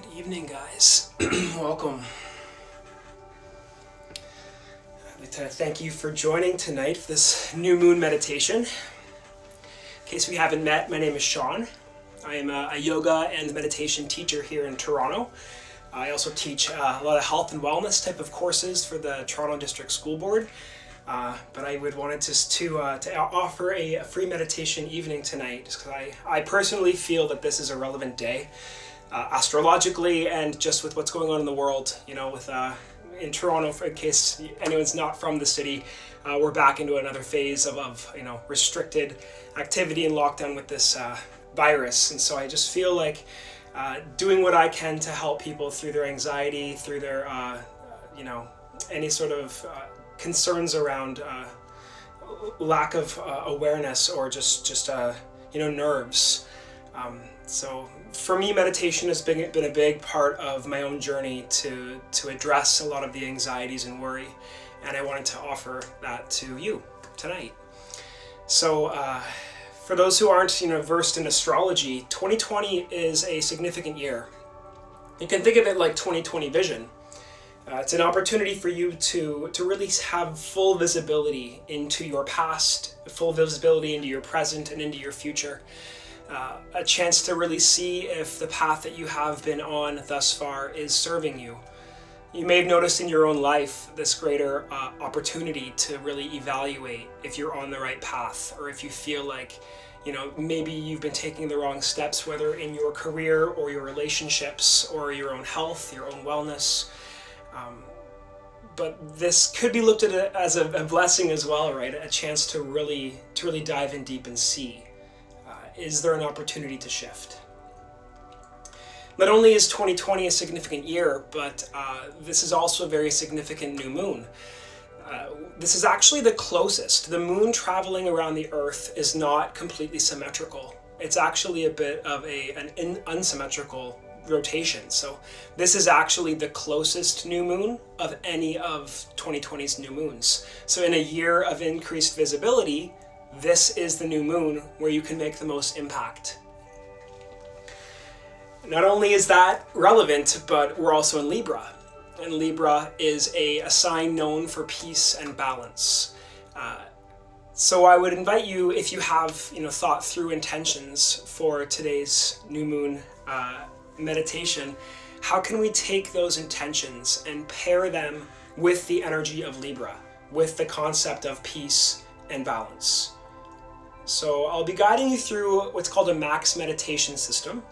Good evening, guys. Welcome. I'd like to thank you for joining tonight for this new moon meditation. In case we haven't met, my name is Sean. I am a yoga and meditation teacher here in Toronto. I also teach a lot of health and wellness type of courses for the Toronto District School Board. But I would wanted to offer a free meditation evening tonight, just because I personally feel that this is a relevant day. Astrologically and just with what's going on in the world, with in Toronto, in case anyone's not from the city, we're back into another phase of restricted activity and lockdown with this virus. And so I just feel like doing what I can to help people through their anxiety, through their any sort of concerns around lack of awareness or just nerves. So for me, meditation has been a big part of my own journey to address a lot of the anxieties and worry, and I wanted to offer that to you tonight. So for those who aren't versed in astrology, 2020 is a significant year. You can think of it like 2020 vision. It's an opportunity for you to really have full visibility into your past, full visibility into your present and into your future. A chance to really see if the path that you have been on thus far is serving you. You may have noticed in your own life this greater opportunity to really evaluate if you're on the right path, or if you feel like maybe you've been taking the wrong steps, whether in your career or your relationships or your own health, your own wellness. But this could be looked at as a blessing as well, right? A chance to really dive in deep and see. Is there an opportunity to shift? Not only is 2020 a significant year, but this is also a very significant new moon. This is actually the closest. The moon traveling around the Earth is not completely symmetrical. It's actually a bit of an unsymmetrical rotation. So this is actually the closest new moon of any of 2020's new moons. So in a year of increased visibility, this is the new moon where you can make the most impact. Not only is that relevant, but we're also in Libra. And Libra is a sign known for peace and balance. So I would invite you, if you have thought through intentions for today's new moon meditation, how can we take those intentions and pair them with the energy of Libra, with the concept of peace and balance? So I'll be guiding you through what's called a max meditation system.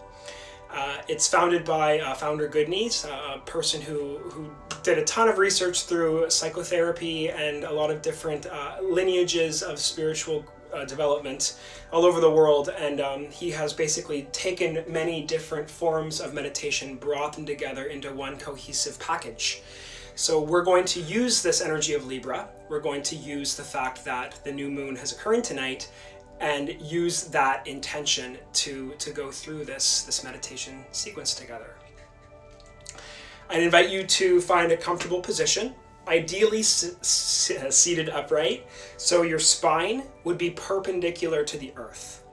It's founded by founder Goodneys, a person who did a ton of research through psychotherapy and a lot of different lineages of spiritual development all over the world. And he has basically taken many different forms of meditation, brought them together into one cohesive package. So we're going to use this energy of Libra. We're going to use the fact that the new moon has occurred tonight and use that intention to go through this meditation sequence together. I'd invite you to find a comfortable position, ideally seated upright, so your spine would be perpendicular to the earth.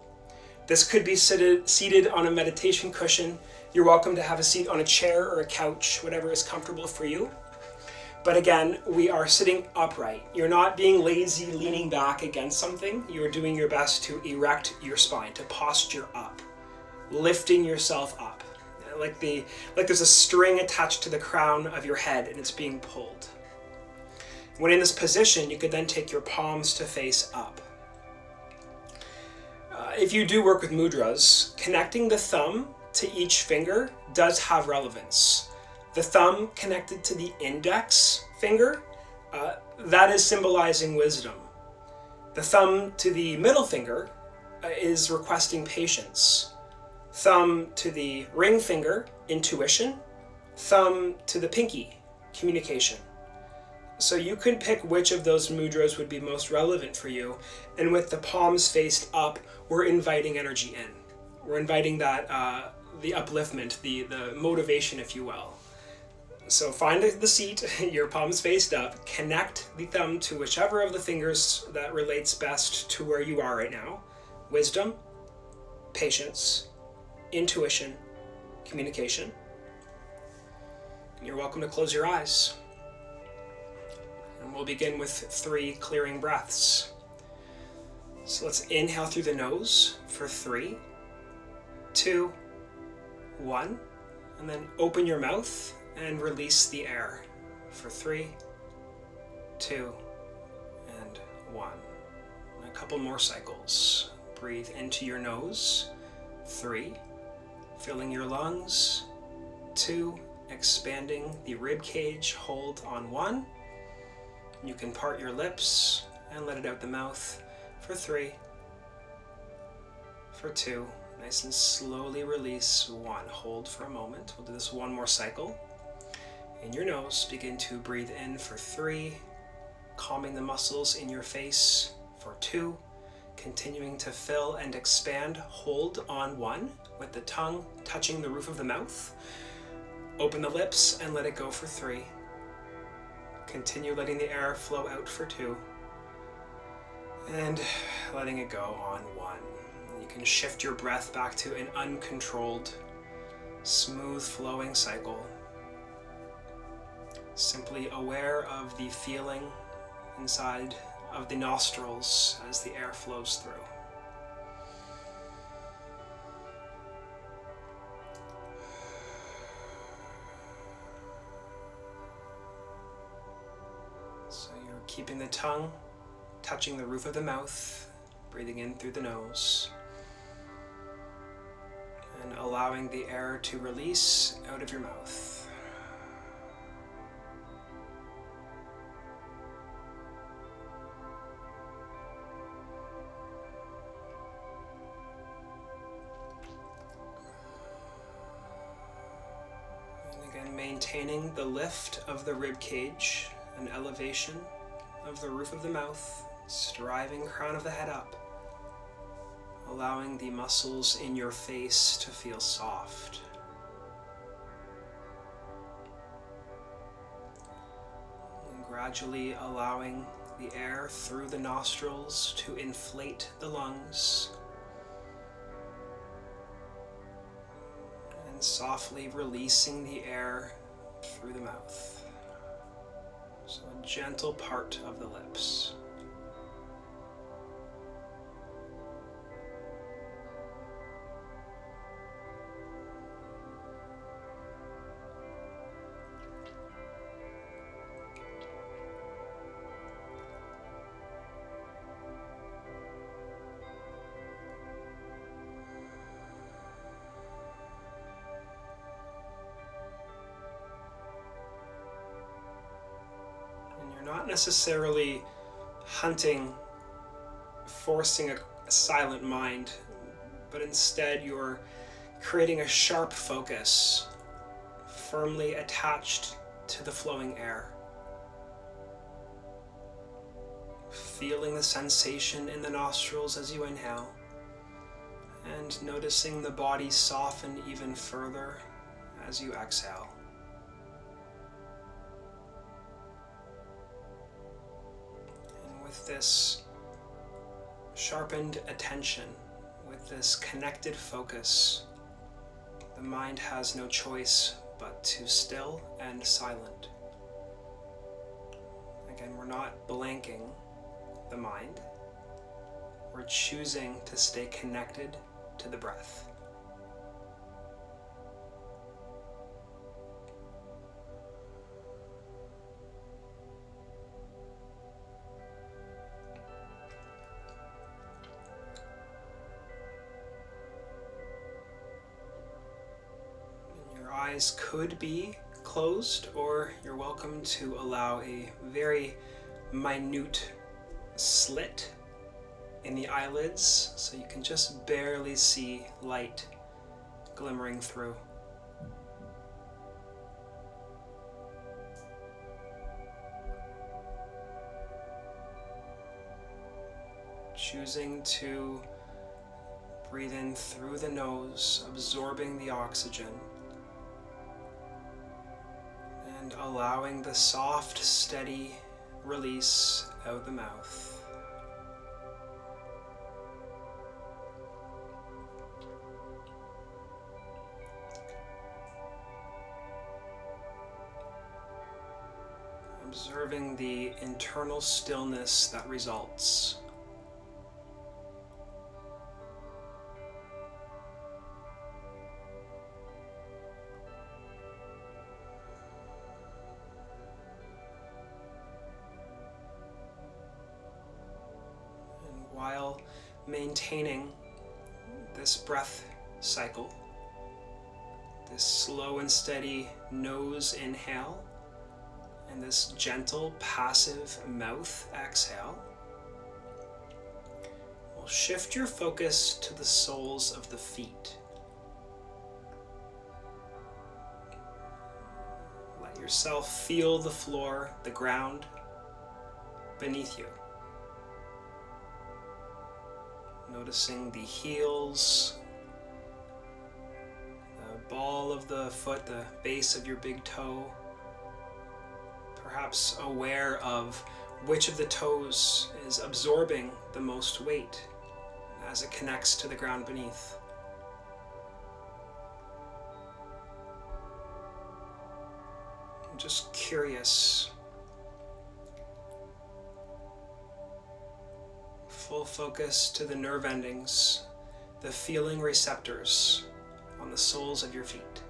This could be seated on a meditation cushion. You're welcome to have a seat on a chair or a couch, whatever is comfortable for you. But again, we are sitting upright. You're not being lazy, leaning back against something. You're doing your best to erect your spine, to posture up, lifting yourself up. Like there's a string attached to the crown of your head and it's being pulled. When in this position, you could then take your palms to face up. If you do work with mudras, connecting the thumb to each finger does have relevance. The thumb connected to the index finger, that is symbolizing wisdom. The thumb to the middle finger is requesting patience. Thumb to the ring finger, intuition. Thumb to the pinky, communication. So you can pick which of those mudras would be most relevant for you. And with the palms faced up, we're inviting energy in. We're inviting that, the upliftment, the motivation, if you will. So find the seat, your palms faced up, connect the thumb to whichever of the fingers that relates best to where you are right now. Wisdom, patience, intuition, communication. You're welcome to close your eyes. And we'll begin with 3 clearing breaths. So let's inhale through the nose for 3, 2, 1, and then open your mouth and release the air for 3, 2, and 1. And a couple more cycles. Breathe into your nose, 3, filling your lungs, 2, expanding the rib cage, hold on 1. You can part your lips and let it out the mouth for 3, for 2, nice and slowly release 1. Hold for a moment. We'll do this one more cycle. In your nose, begin to breathe in for 3, calming the muscles in your face for 2, continuing to fill and expand. Hold on 1 with the tongue touching the roof of the mouth. Open the lips and let it go for 3. Continue letting the air flow out for 2. And letting it go on 1. You can shift your breath back to an uncontrolled, smooth flowing cycle. Simply aware of the feeling inside of the nostrils as the air flows through. So you're keeping the tongue touching the roof of the mouth, breathing in through the nose, and allowing the air to release out of your mouth. And again, maintaining the lift of the rib cage, an elevation of the roof of the mouth, driving crown of the head up, allowing the muscles in your face to feel soft. And gradually allowing the air through the nostrils to inflate the lungs, and softly releasing the air through the mouth. So a gentle part of the lips. Not necessarily hunting, forcing a silent mind, but instead you're creating a sharp focus, firmly attached to the flowing air. Feeling the sensation in the nostrils as you inhale, and noticing the body soften even further as you exhale. With this sharpened attention, with this connected focus, the mind has no choice but to still and silent. Again, we're not blanking the mind. We're choosing to stay connected to the breath. Eyes could be closed, or you're welcome to allow a very minute slit in the eyelids so you can just barely see light glimmering through. Choosing to breathe in through the nose, absorbing the oxygen, and allowing the soft, steady release out the mouth. observing the internal stillness that results. And while maintaining this breath cycle, this slow and steady nose inhale, and this gentle passive mouth exhale, we'll shift your focus to the soles of the feet. Let yourself feel the floor, the ground beneath you. Noticing the heels, the ball of the foot, the base of your big toe. Perhaps aware of which of the toes is absorbing the most weight as it connects to the ground beneath. I'm just curious. Full focus to the nerve endings, the feeling receptors on the soles of your feet.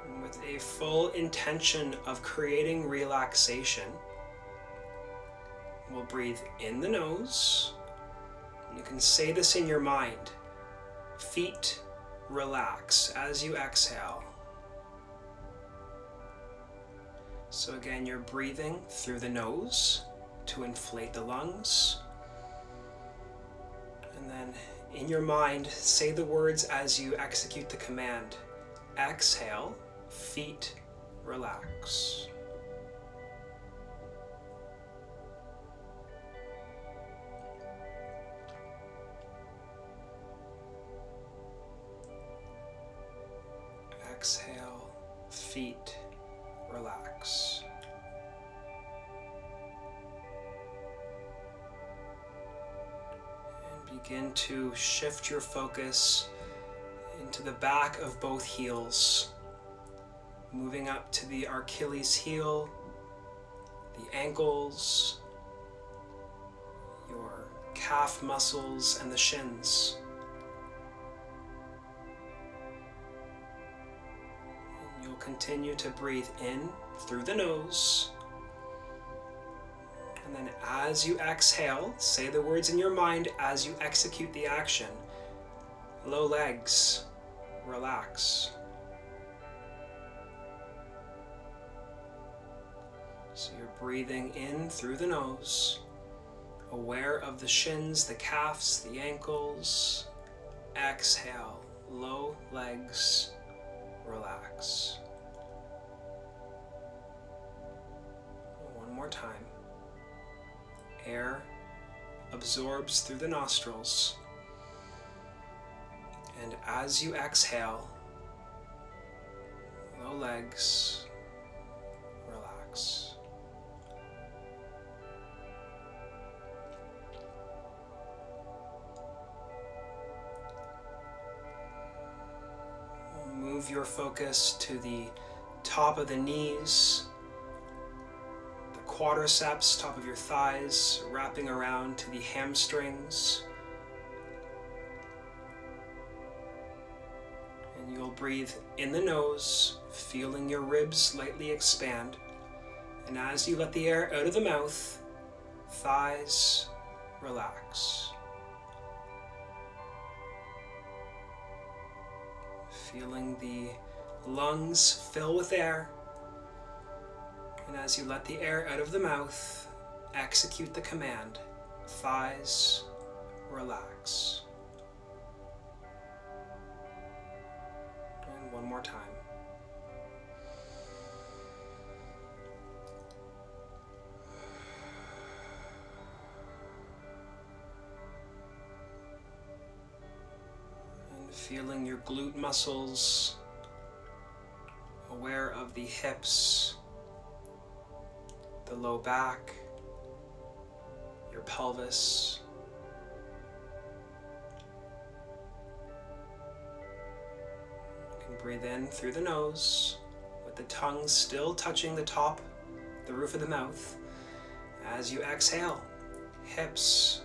And with a full intention of creating relaxation, we'll breathe in the nose. And you can say this in your mind. Feet relax as you exhale. So again, you're breathing through the nose to inflate the lungs. And then in your mind, say the words as you execute the command. Exhale, feet relax. Exhale, feet relax. And begin to shift your focus into the back of both heels, moving up to the Achilles heel, the ankles, your calf muscles, and the shins. You'll continue to breathe in through the nose. And then as you exhale, say the words in your mind as you execute the action. Low legs, relax. So you're breathing in through the nose, aware of the shins, the calves, the ankles. Exhale, low legs, relax. One more time. Air absorbs through the nostrils. And as you exhale, low legs, relax. Move your focus to the top of the knees, the quadriceps, top of your thighs, wrapping around to the hamstrings. And you'll breathe in the nose, feeling your ribs slightly expand. And as you let the air out of the mouth, thighs relax. Feeling the lungs fill with air. And as you let the air out of the mouth, execute the command. Thighs relax. And one more time. Feeling your glute muscles, aware of the hips, the low back, your pelvis. breathe in through the nose, with the tongue still touching the roof of the mouth. As you exhale, hips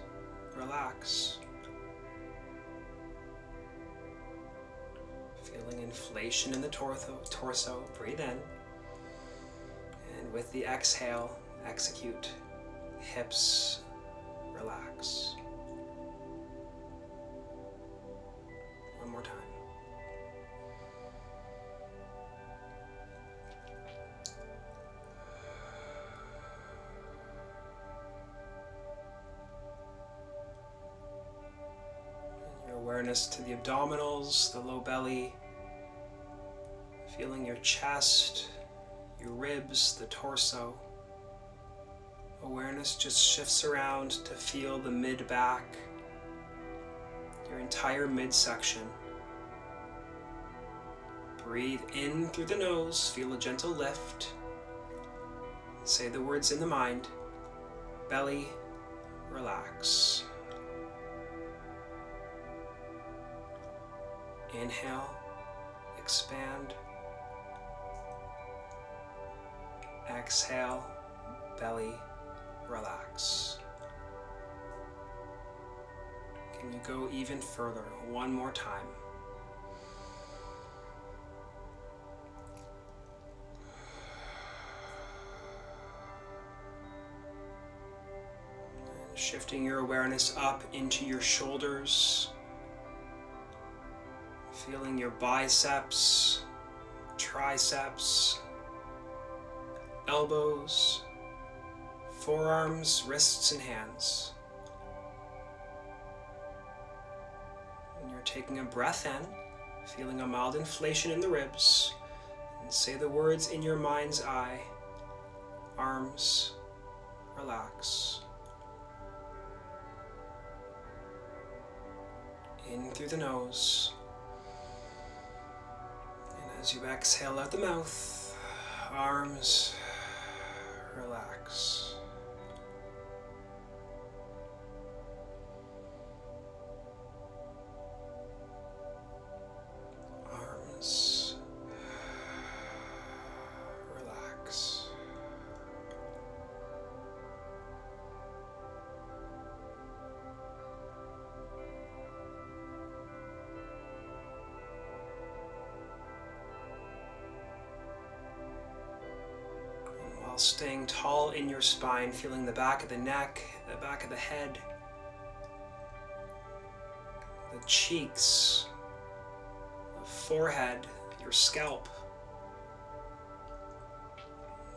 relax. Feeling inflation in the torso, breathe in. And with the exhale, execute. Hips relax. One more time. And your awareness to the abdominals, the low belly, feeling your chest, your ribs, the torso. Awareness just shifts around to feel the mid-back, your entire midsection. Breathe in through the nose, feel a gentle lift. Say the words in the mind. Belly, relax. Inhale, expand. Exhale, belly, relax. Can you go even further? One more time. And shifting your awareness up into your shoulders, feeling your biceps, triceps, elbows, forearms, wrists, and hands. And you're taking a breath in, feeling a mild inflation in the ribs, and say the words in your mind's eye. Arms, relax. In through the nose. And as you exhale out the mouth, arms, relax. Arms, relax. Staying tall in your spine, feeling the back of the neck, the back of the head, the cheeks, the forehead, your scalp.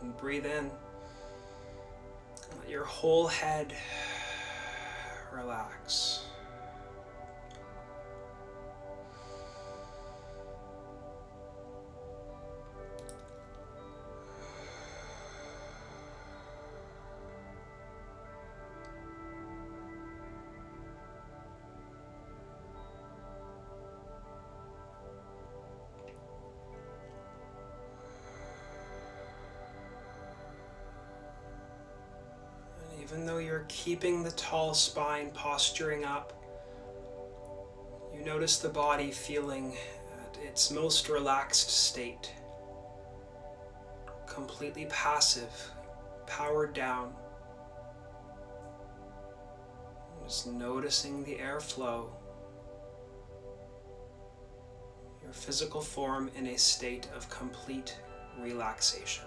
And breathe in. Let your whole head relax. Even though you're keeping the tall spine posturing up, you notice the body feeling at its most relaxed state, completely passive, powered down. Just noticing the airflow, your physical form in a state of complete relaxation.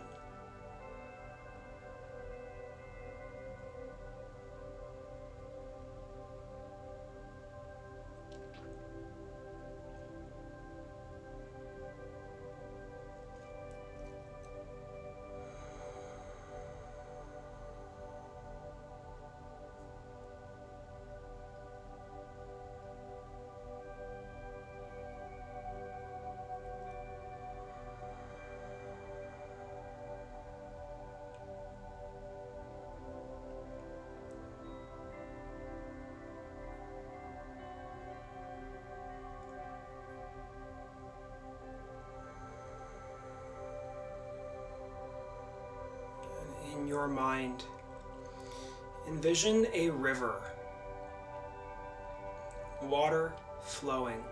In your mind, envision a river, water flowing.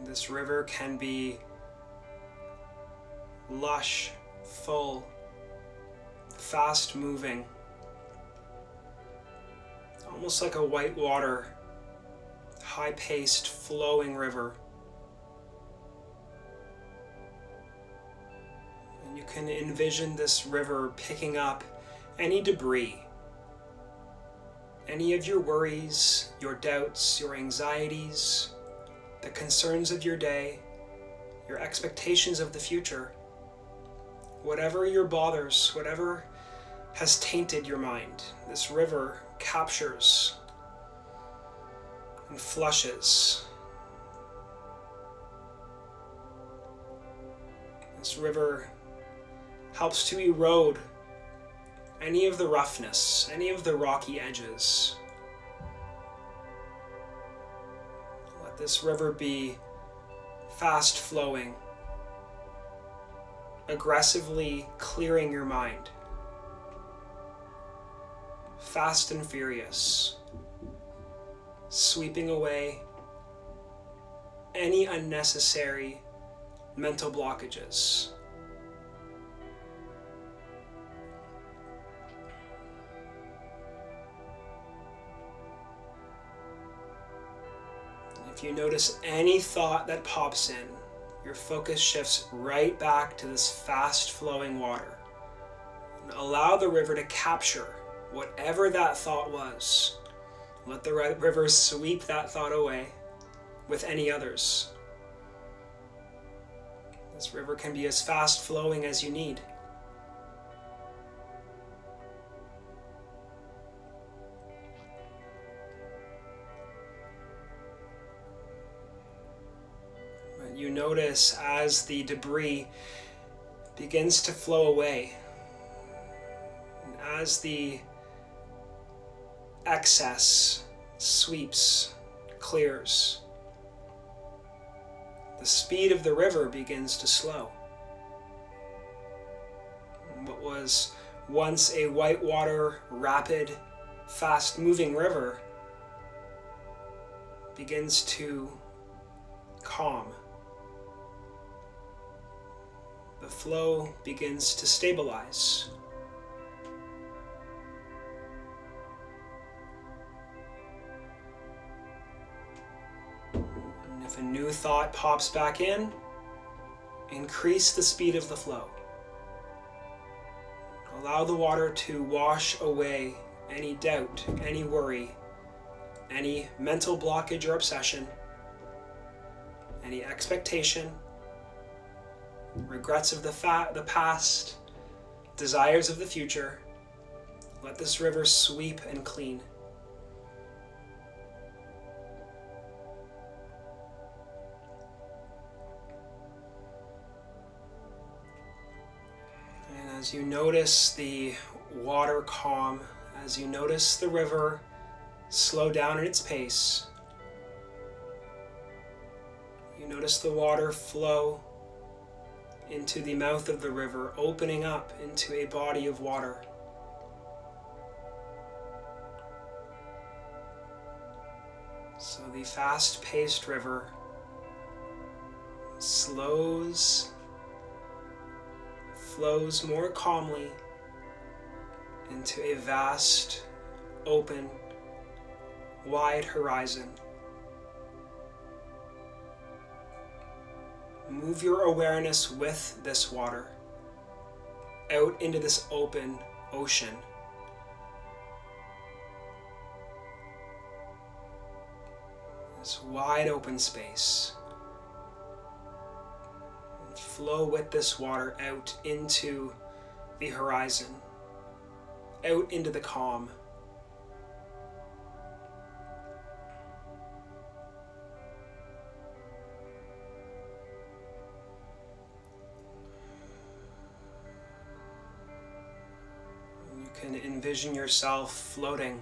This river can be lush, full, fast moving, almost like a white water, high-paced, flowing river. And you can envision this river picking up any debris, any of your worries, your doubts, your anxieties, the concerns of your day, your expectations of the future, whatever your bothers, whatever has tainted your mind. This river captures and flushes. This river helps to erode any of the roughness, any of the rocky edges. Let this river be fast flowing, aggressively clearing your mind. Fast and furious, sweeping away any unnecessary mental blockages. If you notice any thought that pops in, your focus shifts right back to this fast flowing water. And allow the river to capture whatever that thought was. Let the river sweep that thought away with any others. This river can be as fast flowing as you need. But you notice as the debris begins to flow away, and as the excess sweeps, clears, the speed of the river begins to slow. What was once a whitewater, rapid, fast-moving river begins to calm. The flow begins to stabilize. If a new thought pops back in, increase the speed of the flow. Allow the water to wash away any doubt, any worry, any mental blockage or obsession, any expectation, regrets of the past, desires of the future. Let this river sweep and clean. As you notice the water calm, as you notice the river slow down in its pace, you notice the water flow into the mouth of the river, opening up into a body of water. So the fast-paced river flows more calmly into a vast, open, wide horizon. Move your awareness with this water out into this open ocean. This wide open space. Flow with this water out into the horizon, out into the calm. You can envision yourself floating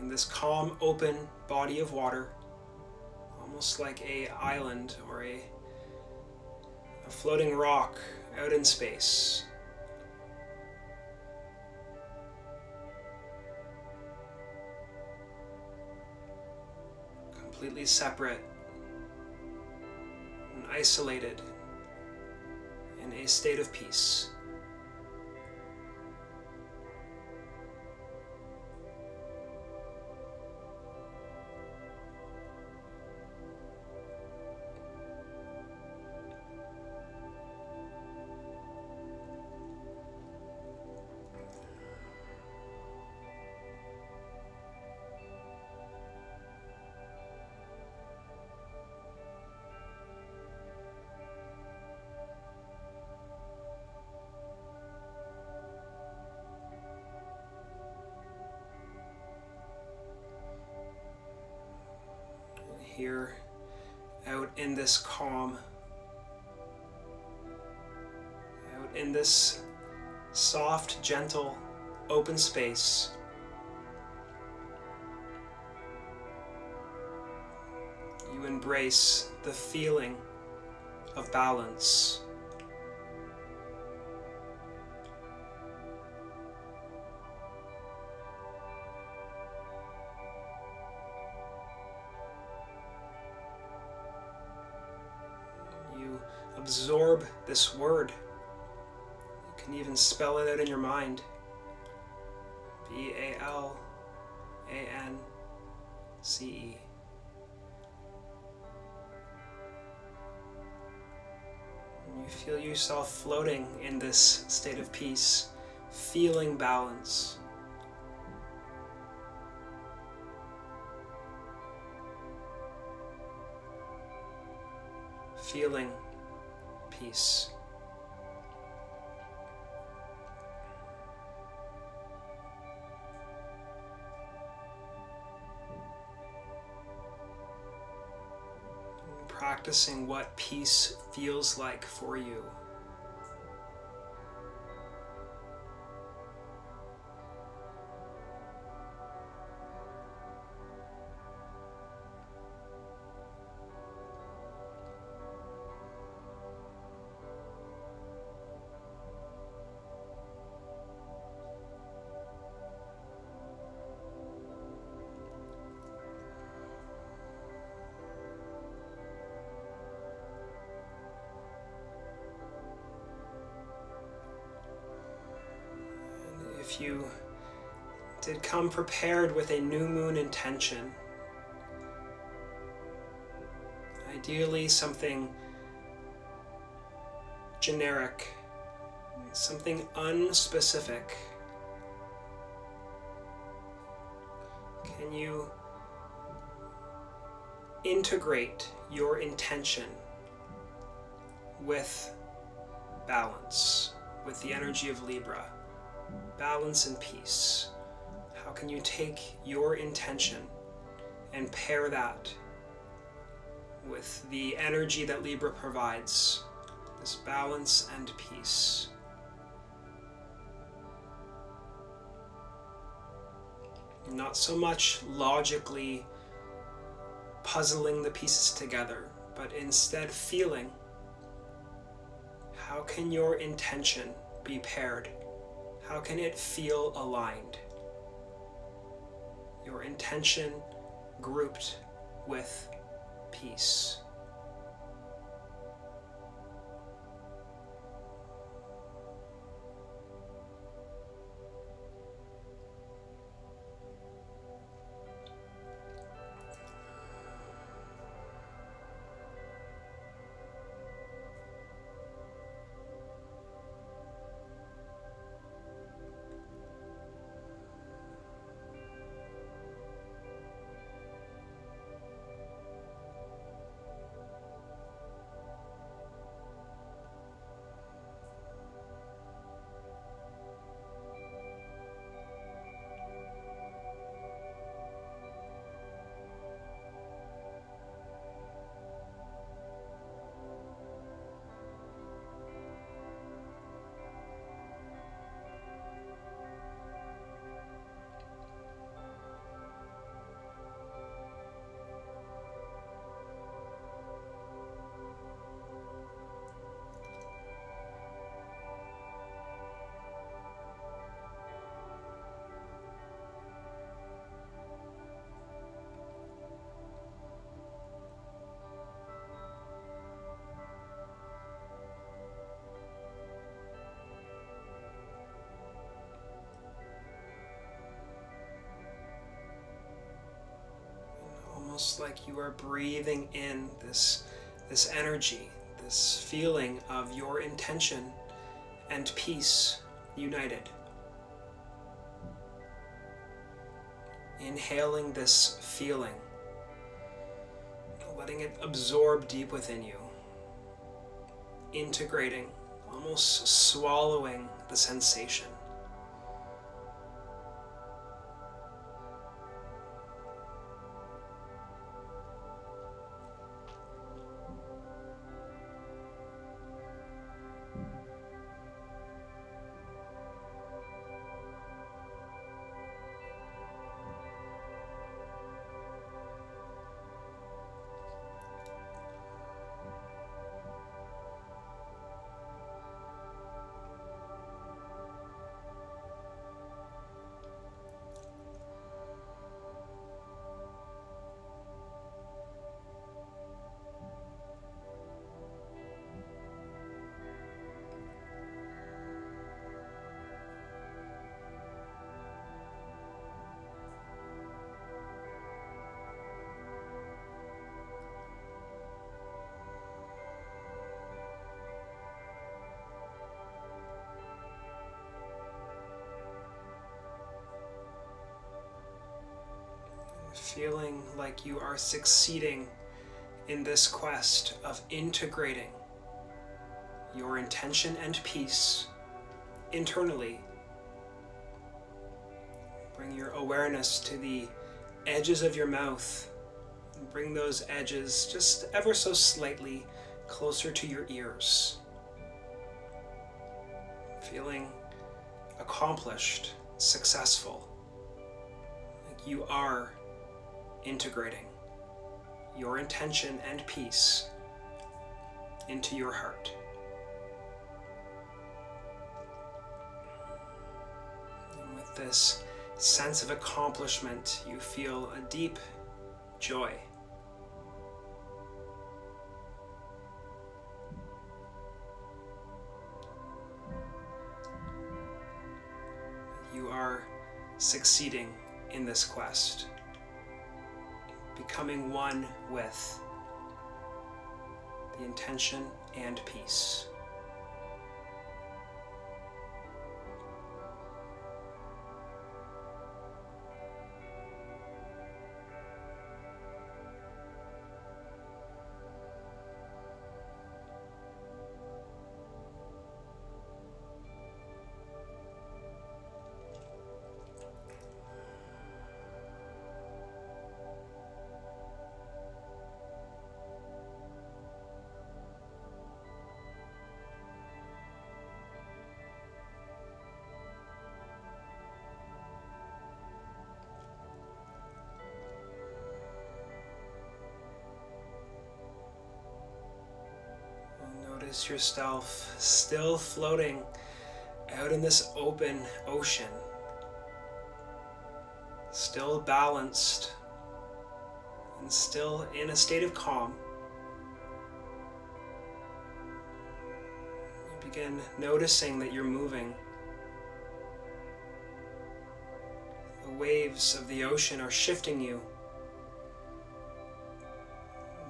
in this calm, open body of water, almost like an island or a floating rock out in space. completely separate and isolated in a state of peace. Here, out in this calm, out in this soft, gentle, open space, you embrace the feeling of balance. Absorb this word. You can even spell it out in your mind. B-A-L-A-N-C-E. And you feel yourself floating in this state of peace, feeling balance. Feeling peace. Practicing what peace feels like for you. If you did come prepared with a new moon intention, ideally something generic, something unspecific, can you integrate your intention with balance, with the energy of Libra? Balance and peace. How can you take your intention and pair that with the energy that Libra provides, this balance and peace? Not so much logically puzzling the pieces together, but instead feeling, how can your intention be paired? How can it feel aligned? Your intention grouped with peace. almost like you are breathing in this energy, this feeling of your intention and peace united. Inhaling this feeling, letting it absorb deep within you, integrating, almost swallowing the sensation. Feeling like you are succeeding in this quest of integrating your intention and peace internally. Bring your awareness to the edges of your mouth and bring those edges just ever so slightly closer to your ears. Feeling accomplished, successful, like you are integrating your intention and peace into your heart. And with this sense of accomplishment, you feel a deep joy. You are succeeding in this quest, becoming one with the intention and peace. Notice yourself still floating out in this open ocean, still balanced and still in a state of calm. You begin noticing that you're moving. The waves of the ocean are shifting you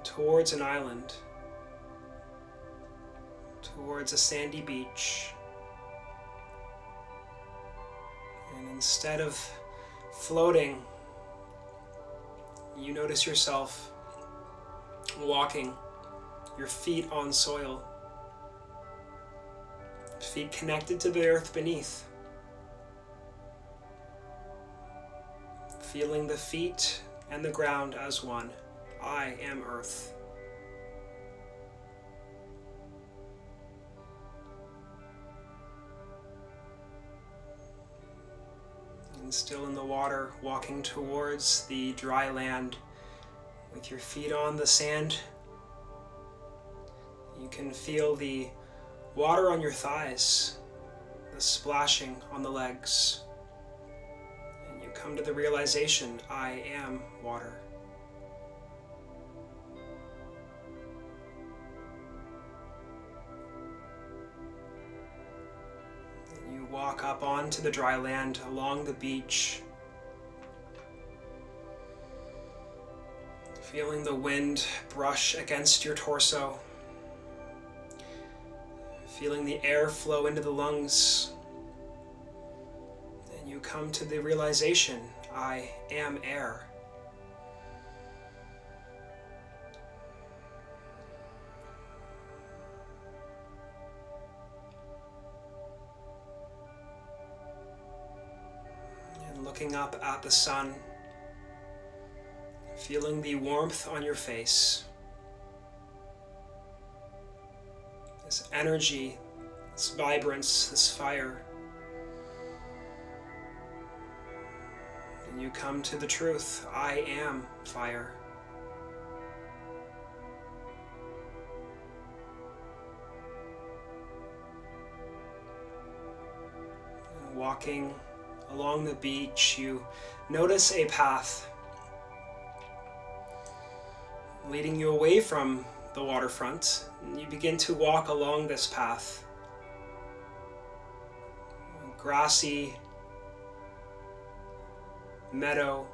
towards an island, towards a sandy beach. And instead of floating, you notice yourself walking, your feet on soil, feet connected to the earth beneath. Feeling the feet and the ground as one. I am earth. And still in the water, walking towards the dry land with your feet on the sand. You can feel the water on your thighs, the splashing on the legs. And you come to the realization, I am water. Walk up onto the dry land along the beach, Feeling the wind brush against your torso. Feeling the air flow into the lungs. And you come to the realization, I am air. And looking up at the sun, feeling the warmth on your face. This energy, this vibrance, this fire. And you come to the truth, I am fire. And walking along the beach, you notice a path leading you away from the waterfront, and you begin to walk along this path. Grassy meadow.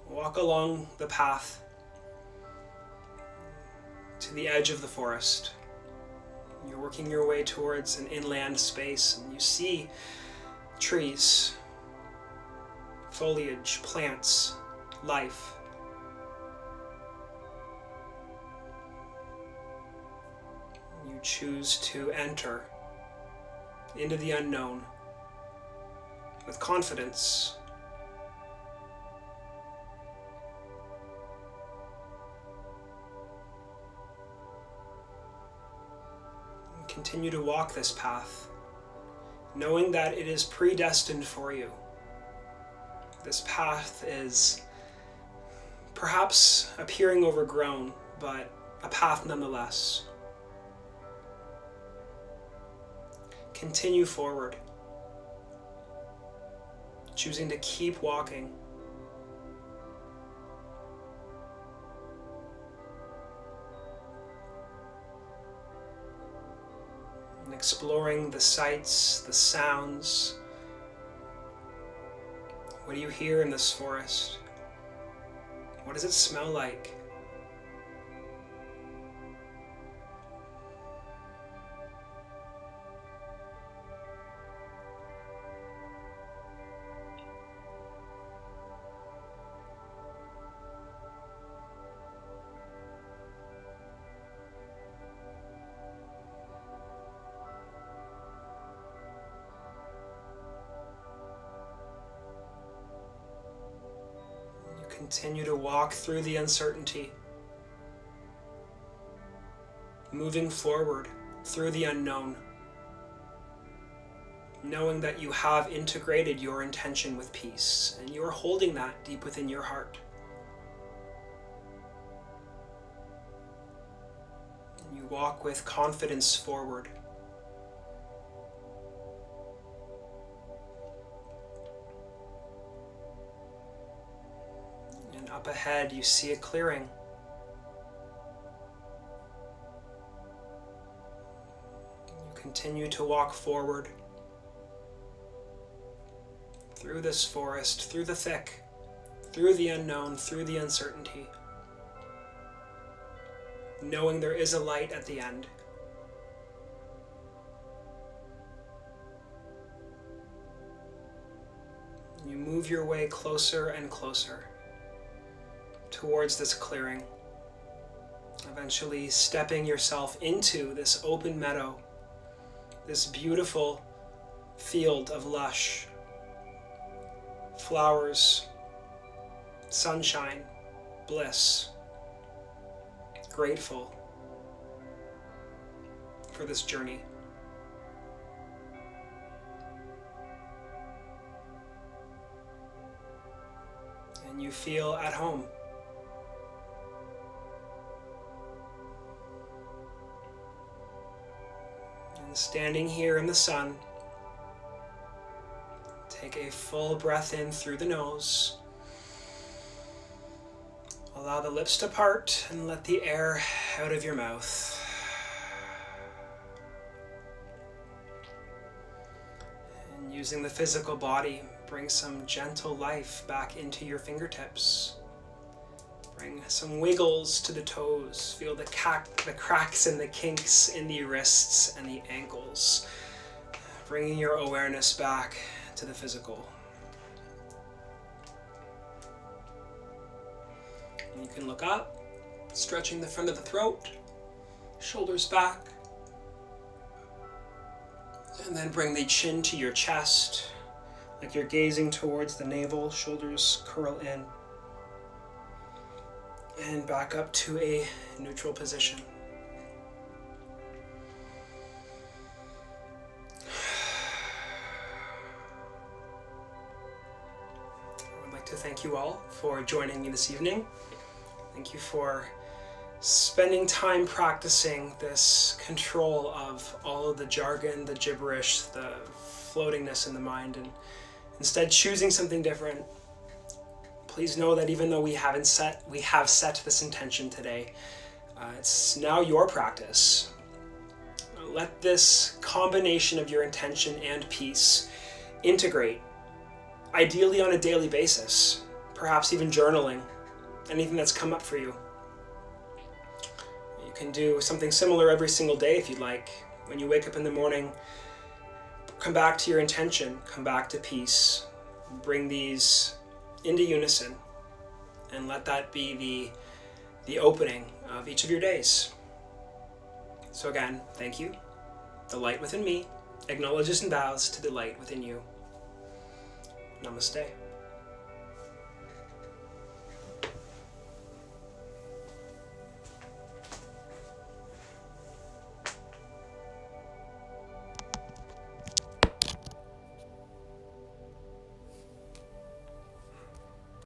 Walk along the path to the edge of the forest. You're working your way towards an inland space, and you see trees, foliage, plants, life. You choose to enter into the unknown with confidence. And continue to walk this path, knowing that it is predestined for you. This path is perhaps appearing overgrown, but a path nonetheless. Continue forward, choosing to keep walking. And exploring the sights, the sounds. What do you hear in this forest? What does it smell like? Continue to walk through the uncertainty, moving forward through the unknown, knowing that you have integrated your intention with peace, and you are holding that deep within your heart. And you walk with confidence forward. Up ahead, you see a clearing. You continue to walk forward through this forest, through the thick, through the unknown, through the uncertainty, knowing there is a light at the end. You move your way closer and closer towards this clearing, eventually stepping yourself into this open meadow, this beautiful field of lush flowers, sunshine, bliss, grateful for this journey. And you feel at home. Standing here in the sun, take a full breath in through the nose. Allow the lips to part and let the air out of your mouth. And using the physical body, bring some gentle life back into your fingertips. Bring some wiggles to the toes. Feel the cracks and the kinks in the wrists and the ankles. Bringing your awareness back to the physical. And you can look up, stretching the front of the throat, shoulders back. And then bring the chin to your chest, like you're gazing towards the navel, shoulders curl in. And back up to a neutral position. I would like to thank you all for joining me this evening. Thank you for spending time practicing this control of all of the jargon, the gibberish, the floatingness in the mind, and instead choosing something different. Please know that even though we have set this intention today, it's now your practice. Let this combination of your intention and peace integrate, ideally on a daily basis, perhaps even journaling, anything that's come up for you. You can do something similar every single day if you'd like. When you wake up in the morning, come back to your intention, come back to peace, bring these into unison, and let that be the opening of each of your days. So again, thank you. The light within me acknowledges and bows to the light within you. Namaste.